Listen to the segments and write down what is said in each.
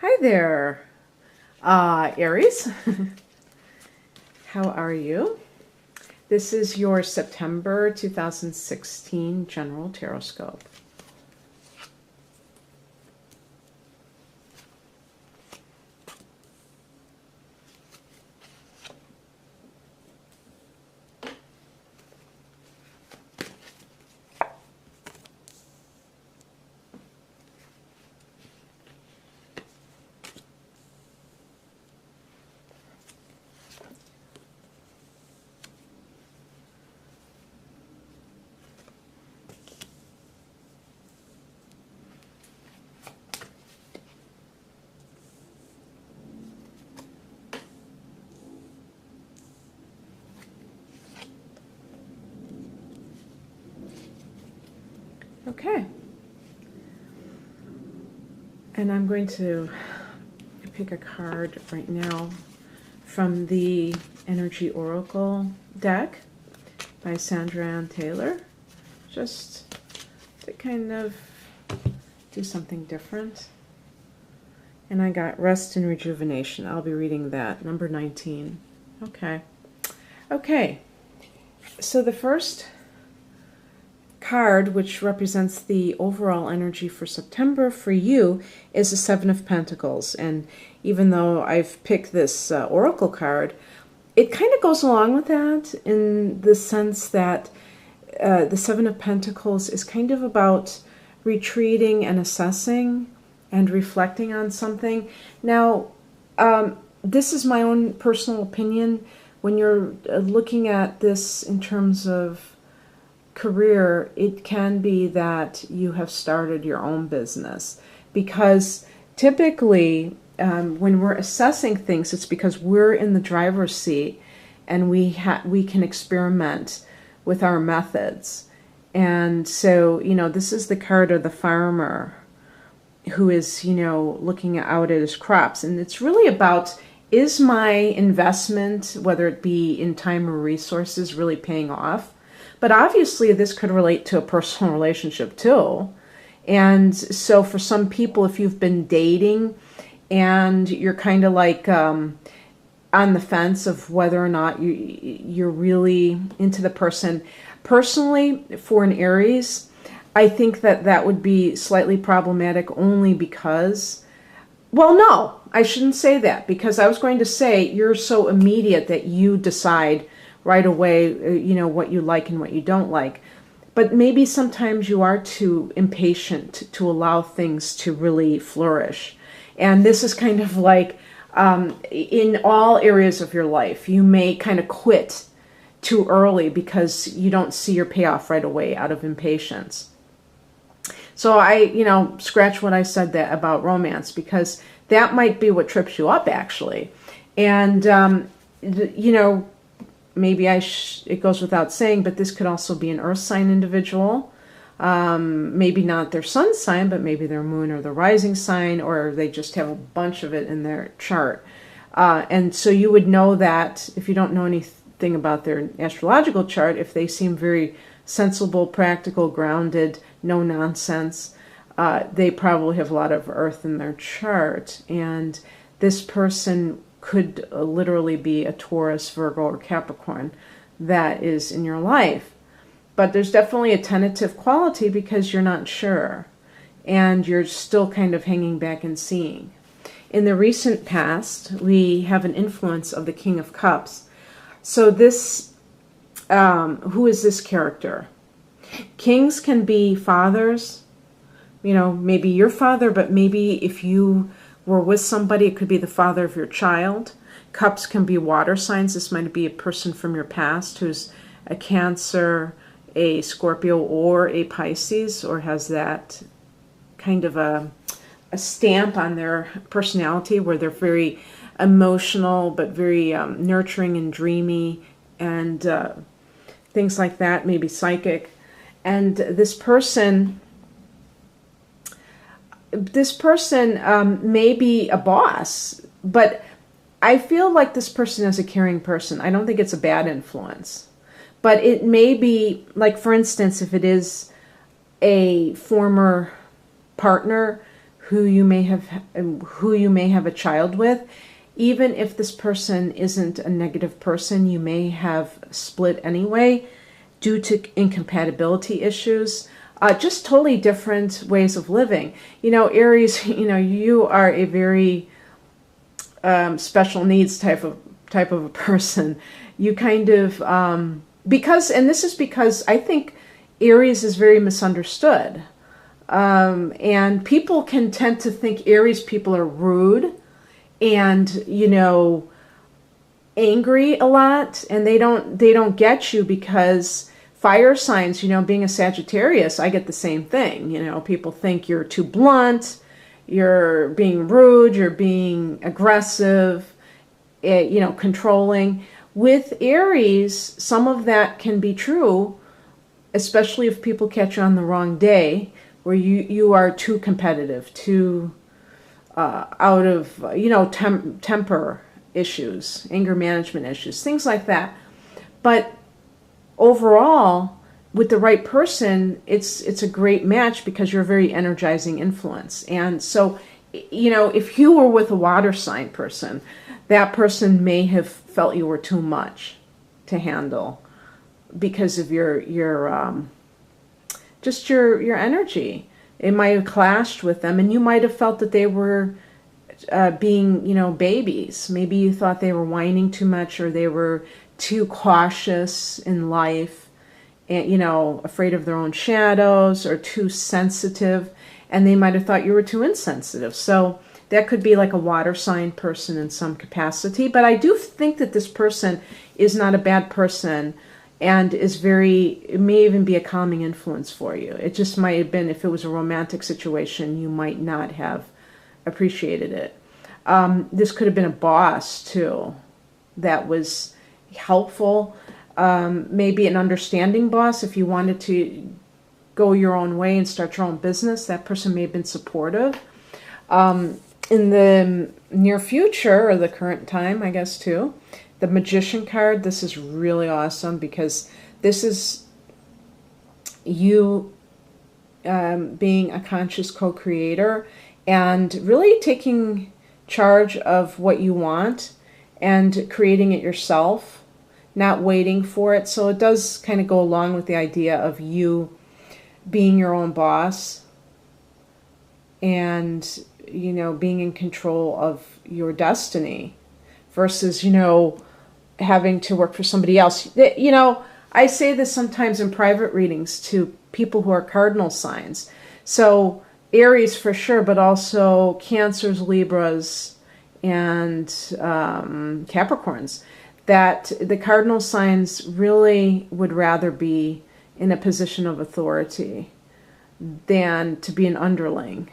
Hi there, Aries. How are you? This is your September 2016 General Taroscope. Okay. And I'm going to pick a card right now from the Energy Oracle deck by Sandra Ann Taylor, just to kind of do something different. And I got Rest and Rejuvenation. I'll be reading that, number 19. Okay. Okay. So the first card, which represents the overall energy for September for you, is the Seven of Pentacles. And even though I've picked this Oracle card, it kind of goes along with that in the sense that the Seven of Pentacles is kind of about retreating and assessing and reflecting on something. Now, this is my own personal opinion. When you're looking at this in terms of career, it can be that you have started your own business, because typically when we're assessing things, it's because we're in the driver's seat and we can experiment with our methods. And so, this is the card of the farmer who is, looking out at his crops. And it's really about, is my investment, whether it be in time or resources, really paying off? But obviously this could relate to a personal relationship too. And so for some people, if you've been dating and you're kind of like on the fence of whether or not you're really into the person. Personally, for an Aries, I think that would be slightly problematic only because, well, no, I shouldn't say that, because I was going to say you're so immediate that you decide right away, what you like and what you don't like. But maybe sometimes you are too impatient to allow things to really flourish. And this is kind of like in all areas of your life, you may kind of quit too early because you don't see your payoff right away out of impatience. So I, scratch what I said that about romance, because that might be what trips you up, actually. And, maybe it goes without saying, but this could also be an earth sign individual. Maybe not their sun sign, but maybe their moon or the rising sign, or they just have a bunch of it in their chart. And so you would know that if you don't know anything about their astrological chart, if they seem very sensible, practical, grounded, no nonsense, they probably have a lot of earth in their chart. And this person could literally be a Taurus, Virgo, or Capricorn that is in your life. But there's definitely a tentative quality because you're not sure. And you're still kind of hanging back and seeing. In the recent past, we have an influence of the King of Cups. So this, who is this character? Kings can be fathers, maybe your father, but maybe if you were with somebody, it could be the father of your child. Cups can be water signs. This might be a person from your past who's a Cancer, a Scorpio, or a Pisces, or has that kind of a stamp on their personality where they're very emotional, but very nurturing and dreamy, and things like that, maybe psychic. And this person may be a boss, but I feel like this person is a caring person. I don't think it's a bad influence. But it may be, like, for instance, if it is a former partner who you may have a child with. Even if this person isn't a negative person, you may have split anyway due to incompatibility issues. Just totally different ways of living. Aries, you are a very special needs type of a person. You kind of, and this is because I think Aries is very misunderstood. And people can tend to think Aries people are rude and, angry a lot, and they don't get you, because fire signs, being a Sagittarius, I get the same thing. People think you're too blunt, you're being rude, you're being aggressive, controlling. With Aries, some of that can be true, especially if people catch you on the wrong day, where you are too competitive, too out of, temper issues, anger management issues, things like that. But overall, with the right person, it's a great match, because you're a very energizing influence. And so, if you were with a water sign person, that person may have felt you were too much to handle because of your energy. It might have clashed with them, and you might have felt that they were being, babies. Maybe you thought they were whining too much, or they were too cautious in life, and, afraid of their own shadows, or too sensitive, and they might have thought you were too insensitive. So that could be like a water sign person in some capacity. But I do think that this person is not a bad person, and it may even be a calming influence for you. It just might have been, if it was a romantic situation, you might not have appreciated it. This could have been a boss too that was helpful. Maybe an understanding boss. If you wanted to go your own way and start your own business, that person may have been supportive. In the near future, or the current time, I guess, too, the Magician card, this is really awesome, because this is you being a conscious co-creator and really taking charge of what you want and creating it yourself, not waiting for it. So it does kind of go along with the idea of you being your own boss and, being in control of your destiny versus, having to work for somebody else. I say this sometimes in private readings to people who are cardinal signs. So Aries for sure, but also Cancers, Libras, and Capricorns, that the cardinal signs really would rather be in a position of authority than to be an underling.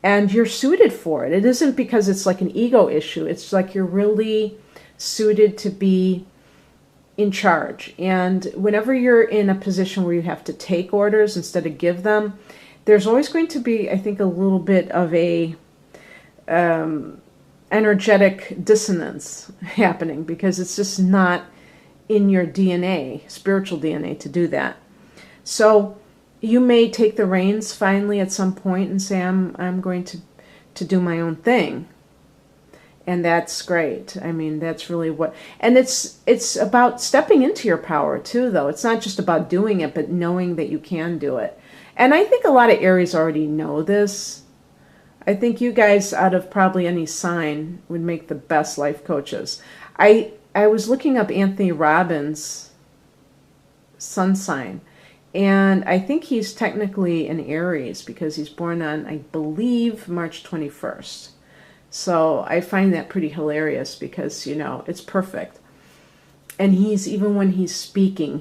And you're suited for it. It isn't because it's like an ego issue. It's like you're really suited to be in charge. And whenever you're in a position where you have to take orders instead of give them, there's always going to be, I think, a little bit of a energetic dissonance happening, because it's just not in your DNA, spiritual DNA, to do that. So you may take the reins finally at some point and say, I'm going to do my own thing. And that's great. I mean, that's really what, and it's about stepping into your power too, though. It's not just about doing it, but knowing that you can do it. And I think a lot of Aries already know this. I think you guys, out of probably any sign, would make the best life coaches. I was looking up Anthony Robbins' sun sign, and I think he's technically an Aries because he's born on, I believe, March 21st. So I find that pretty hilarious because, it's perfect. And even when he's speaking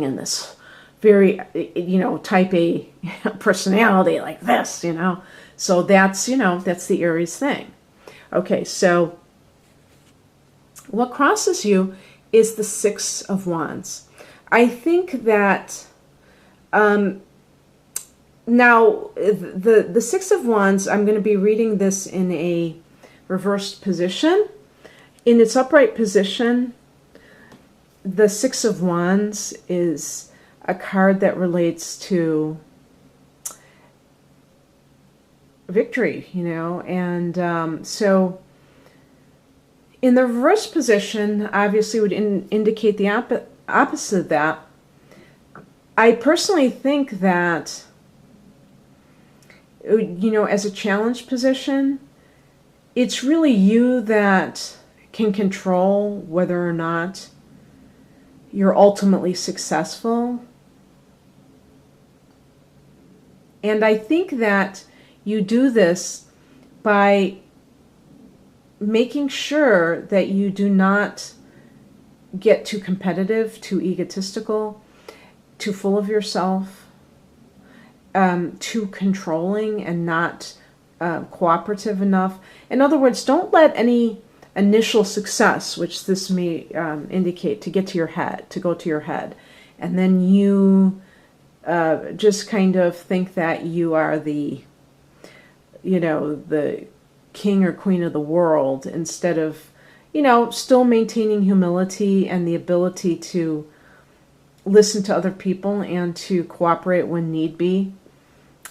in this very, type A personality like this, So that's the Aries thing. Okay, so what crosses you is the Six of Wands. I think that now the Six of Wands, I'm going to be reading this in a reversed position. In its upright position, the Six of Wands is a card that relates to victory, you know. And so in the reverse position, obviously would indicate the opposite of that. I personally think that, you know, as a challenge position, it's really you that can control whether or not you're ultimately successful. And I think that you do this by making sure that you do not get too competitive, too egotistical, too full of yourself, too controlling and not cooperative enough. In other words, don't let any initial success, which this may indicate, to get to your head, to go to your head, and then you just kind of think that you are the, you know, the king or queen of the world, instead of, you know, still maintaining humility and the ability to listen to other people and to cooperate when need be.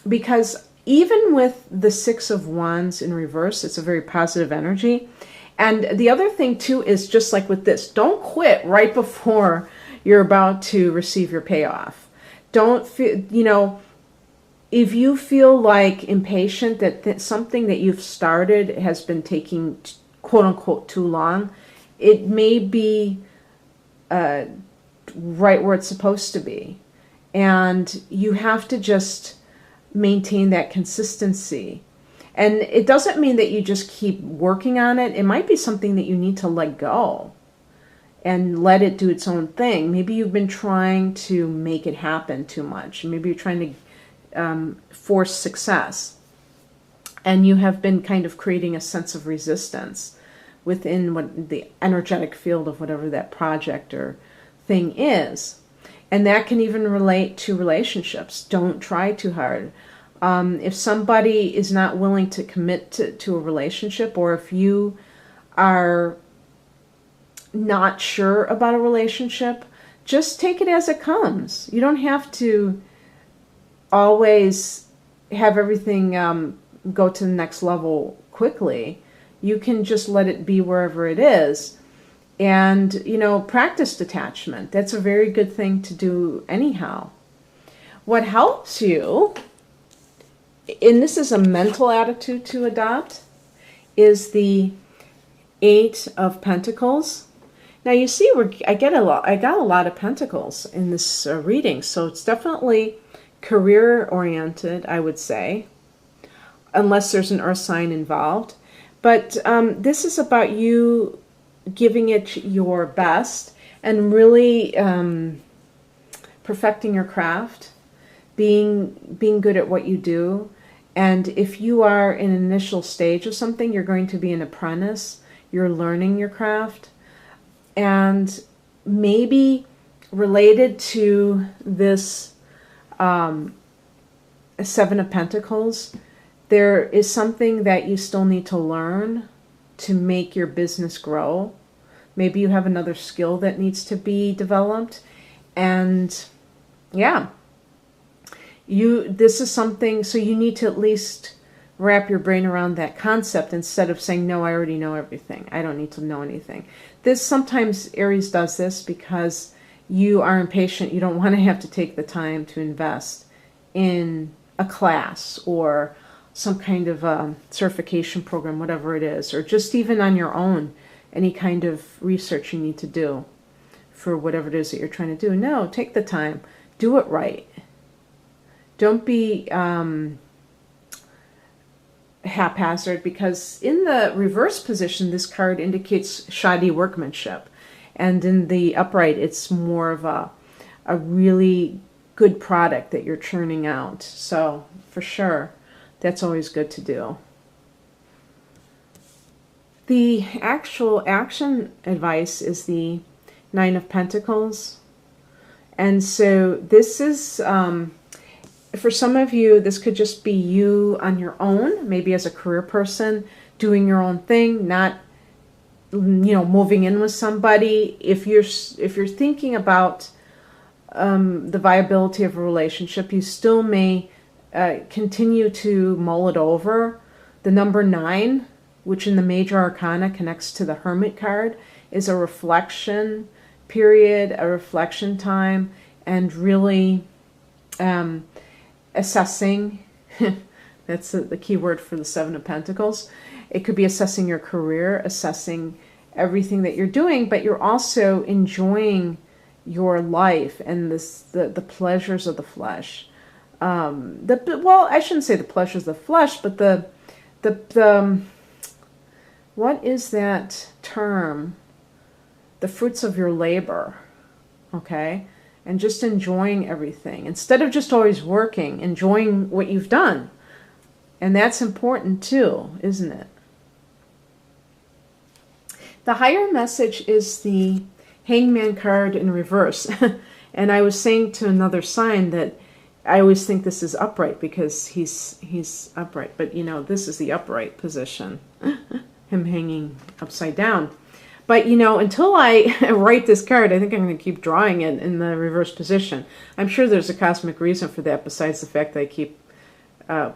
Because even with the Six of Wands in reverse, it's a very positive energy. And the other thing too is, just like with this, don't quit right before you're about to receive your payoff. Don't feel, you know, if you feel like impatient, that something that you've started has been taking quote unquote too long, it may be right where it's supposed to be. And you have to just maintain that consistency. And it doesn't mean that you just keep working on it. It might be something that you need to let go and let it do its own thing. Maybe you've been trying to make it happen too much. Maybe you're trying to force success. And you have been kind of creating a sense of resistance within what the energetic field of whatever that project or thing is. And that can even relate to relationships. Don't try too hard. If somebody is not willing to commit to a relationship, or if you are not sure about a relationship, just take it as it comes. You don't have to always have everything go to the next level quickly. You can just let it be wherever it is. And, you know, practice detachment. That's a very good thing to do anyhow. What helps you, and this is a mental attitude to adopt, is the Eight of Pentacles. Now you see, I got a lot of Pentacles in this reading, so it's definitely career oriented, I would say, unless there's an earth sign involved. But this is about you giving it your best and really perfecting your craft, being good at what you do. And if you are in an initial stage of something, you're going to be an apprentice. You're learning your craft. And maybe related to this Seven of Pentacles, there is something that you still need to learn to make your business grow. Maybe you have another skill that needs to be developed. And yeah, this is something, so you need to at least wrap your brain around that concept instead of saying, no, I already know everything. I don't need to know anything. This sometimes Aries does this because you are impatient. You don't want to have to take the time to invest in a class or some kind of certification program, whatever it is, or just even on your own, any kind of research you need to do for whatever it is that you're trying to do. No, take the time. Do it right. Don't be haphazard, because in the reverse position, this card indicates shoddy workmanship. And in the upright, it's more of a really good product that you're churning out. So for sure, that's always good to do. The actual action advice is the Nine of Pentacles. And so this is, for some of you, this could just be you on your own, maybe as a career person, doing your own thing, not, you know, moving in with somebody. If you're thinking about the viability of a relationship, you still may continue to mull it over. The number 9, which in the major arcana connects to the Hermit card, is a reflection period, a reflection time, and really assessing. That's the key word for the Seven of Pentacles. It could be assessing your career, assessing everything that you're doing, but you're also enjoying your life and the pleasures of the flesh. Well, I shouldn't say the pleasures of the flesh, but the what is that term? The fruits of your labor, okay? And just enjoying everything. Instead of just always working, enjoying what you've done. And that's important too, isn't it? The higher message is the Hangman card in reverse. And I was saying to another sign that I always think this is upright because he's upright. But, you know, this is the upright position. Him hanging upside down. But, you know, until I write this card, I think I'm going to keep drawing it in the reverse position. I'm sure there's a cosmic reason for that besides the fact that I keep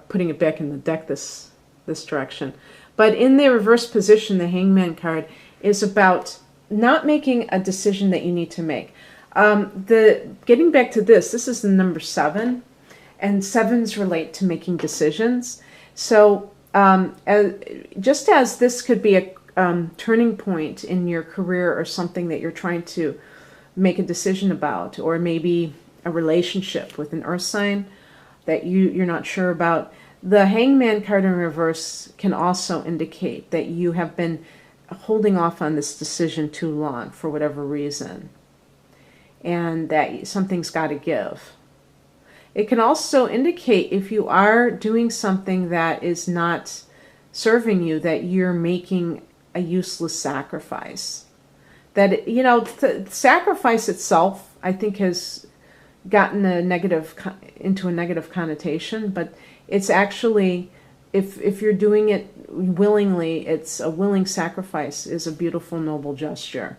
putting it back in the deck this direction. But in the reverse position, the Hangman card is about not making a decision that you need to make. Getting back to this is the number 7, and 7s relate to making decisions. So just as this could be a turning point in your career or something that you're trying to make a decision about, or maybe a relationship with an earth sign that you're not sure about, the Hangman card in reverse can also indicate that you have been holding off on this decision too long for whatever reason, and that something's got to give. It can also indicate if you are doing something that is not serving you, that you're making a useless sacrifice. That, you know, the sacrifice itself, I think, has gotten into a negative connotation, but it's actually, if you're doing it willingly, it's a willing sacrifice is a beautiful, noble gesture.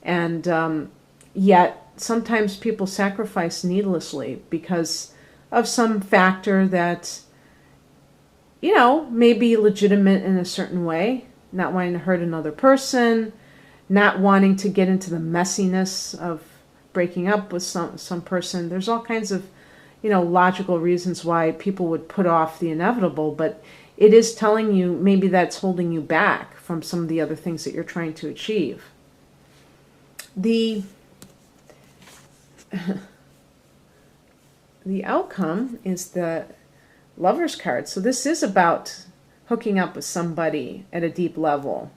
And yet, sometimes people sacrifice needlessly because of some factor that, you know, may be legitimate in a certain way. Not wanting to hurt another person, not wanting to get into the messiness of breaking up with some person. There's all kinds of, you know, logical reasons why people would put off the inevitable, but it is telling you maybe that's holding you back from some of the other things that you're trying to achieve. The outcome is the Lover's card. So this is about hooking up with somebody at a deep level.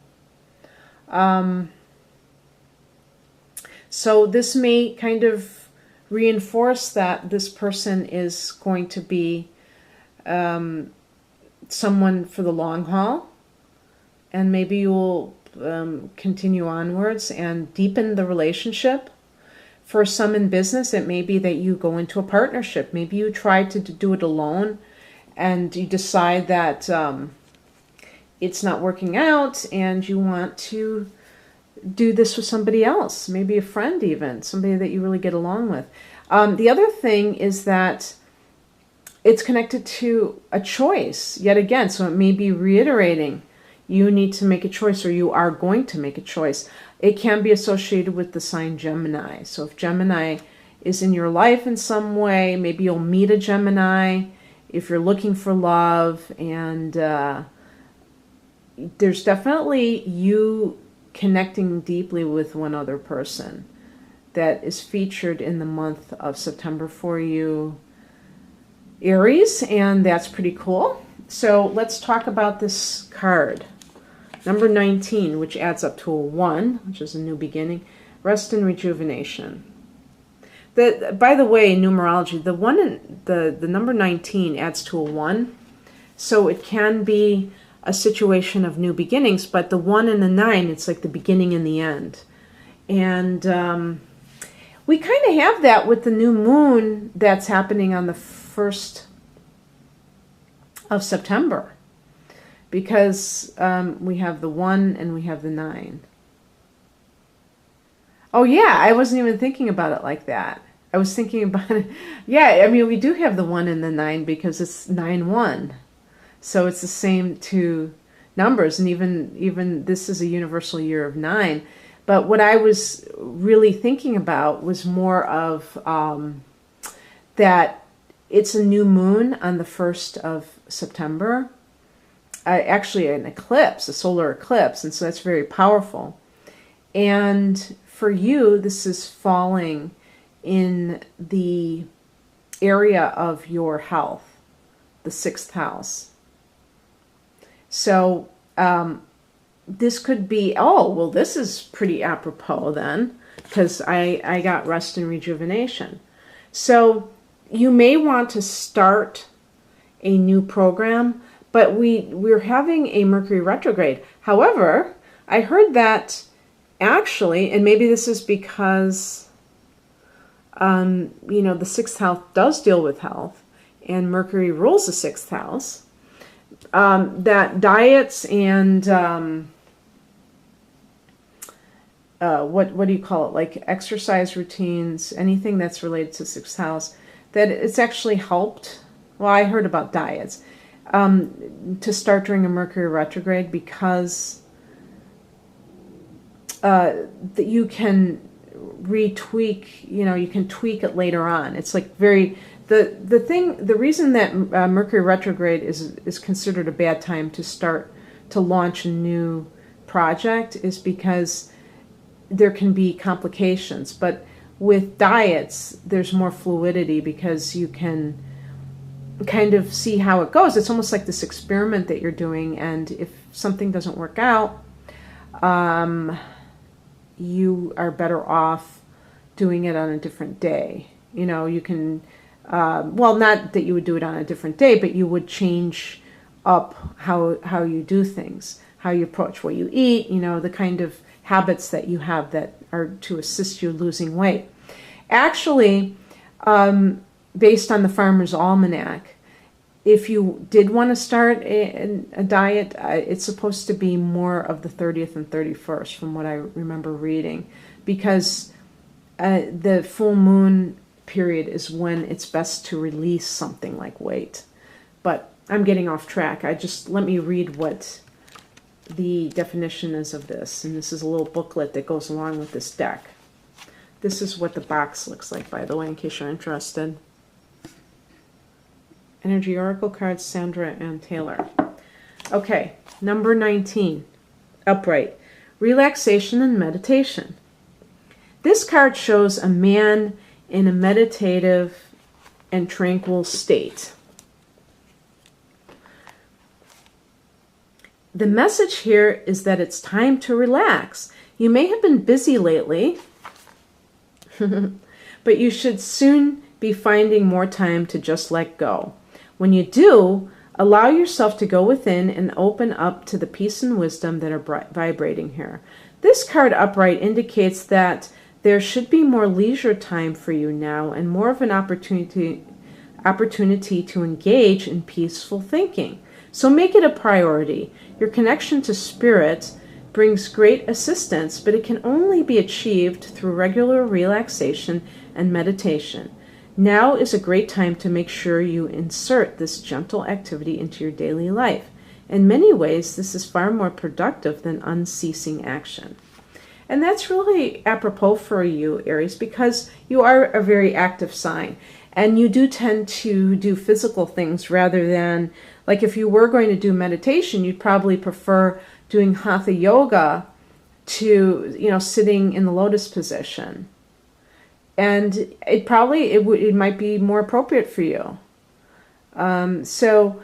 So this may kind of reinforce that this person is going to be someone for the long haul, and maybe you'll continue onwards and deepen the relationship. For some in business, it may be that you go into a partnership. Maybe you try to do it alone and you decide that it's not working out and you want to do this with somebody else, maybe a friend even, somebody that you really get along with. The other thing is that it's connected to a choice, yet again, so it may be reiterating you need to make a choice, or you are going to make a choice. It can be associated with the sign Gemini. So if Gemini is in your life in some way, maybe you'll meet a Gemini if you're looking for love, and there's definitely you connecting deeply with one other person that is featured in the month of September for you, Aries, and that's pretty cool. So let's talk about this card. Number 19, which adds up to a 1, which is a new beginning. Rest and rejuvenation. By the way, in numerology, the number 19 adds to a 1. So it can be a situation of new beginnings, but the 1 and the 9, it's like the beginning and the end. And we kind of have that with the new moon that's happening on the 1st of September. Because we have the 1 and we have the 9. Oh yeah, I wasn't even thinking about it like that. I was thinking about it. Yeah, I mean, we do have the 1 and the 9 because it's 9-1. So it's the same two numbers. And even this is a universal year of 9. But what I was really thinking about was more of that it's a new moon on the 1st of September. Actually, an eclipse, a solar eclipse. And so that's very powerful. And for you, this is falling in the area of your health, the 6th house. So this could be, oh, well, this is pretty apropos then, because I got rest and rejuvenation. So you may want to start a new program, but we're having a Mercury retrograde. However, I heard that actually, and maybe this is because you know, the 6th house does deal with health, and Mercury rules the 6th house, that diets and what do you call it, like exercise routines, anything that's related to 6th house, that it's actually helped. Well, I heard about diets to start during a Mercury retrograde, because that you can retweak, you know, you can tweak it later on. It's like the reason that Mercury retrograde is considered a bad time to start to launch a new project is because there can be complications. But with diets, there's more fluidity because you can kind of see how it goes. It's almost like this experiment that you're doing, and if something doesn't work out, you are better off doing it on a different day. You know, you can, well, not that you would do it on a different day, but you would change up how you do things, how you approach what you eat, you know, the kind of habits that you have that are to assist you losing weight. Actually, based on the Farmer's Almanac, if you did want to start a diet, it's supposed to be more of the 30th and 31st, from what I remember reading, because the full moon period is when it's best to release something like weight. But I'm getting off track. Let me read what the definition is of this. And this is a little booklet that goes along with this deck. This is what the box looks like, by the way, in case you're interested. Energy Oracle cards, Sandra and Taylor. Okay, number 19, upright, relaxation and meditation. This card shows a man in a meditative and tranquil state. The message here is that it's time to relax. You may have been busy lately, but you should soon be finding more time to just let go. When you do, allow yourself to go within and open up to the peace and wisdom that are vibrating here. This card upright indicates that there should be more leisure time for you now and more of an opportunity to engage in peaceful thinking. So make it a priority. Your connection to spirit brings great assistance, but it can only be achieved through regular relaxation and meditation. Now is a great time to make sure you insert this gentle activity into your daily life. In many ways, this is far more productive than unceasing action. And that's really apropos for you, Aries, because you are a very active sign. And you do tend to do physical things rather than, like if you were going to do meditation, you'd probably prefer doing hatha yoga to, you know, sitting in the lotus position. And it might be more appropriate for you. So,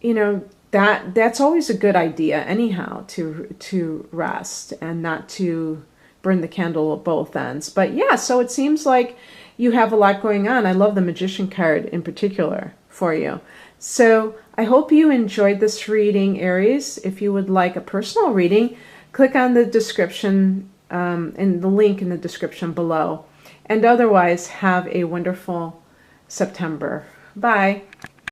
you know, that's always a good idea anyhow, to rest and not to burn the candle at both ends. But yeah, so it seems like you have a lot going on. I love the Magician card in particular for you. So I hope you enjoyed this reading, Aries. If you would like a personal reading, click on the description and the link in the description below. And otherwise, have a wonderful September. Bye.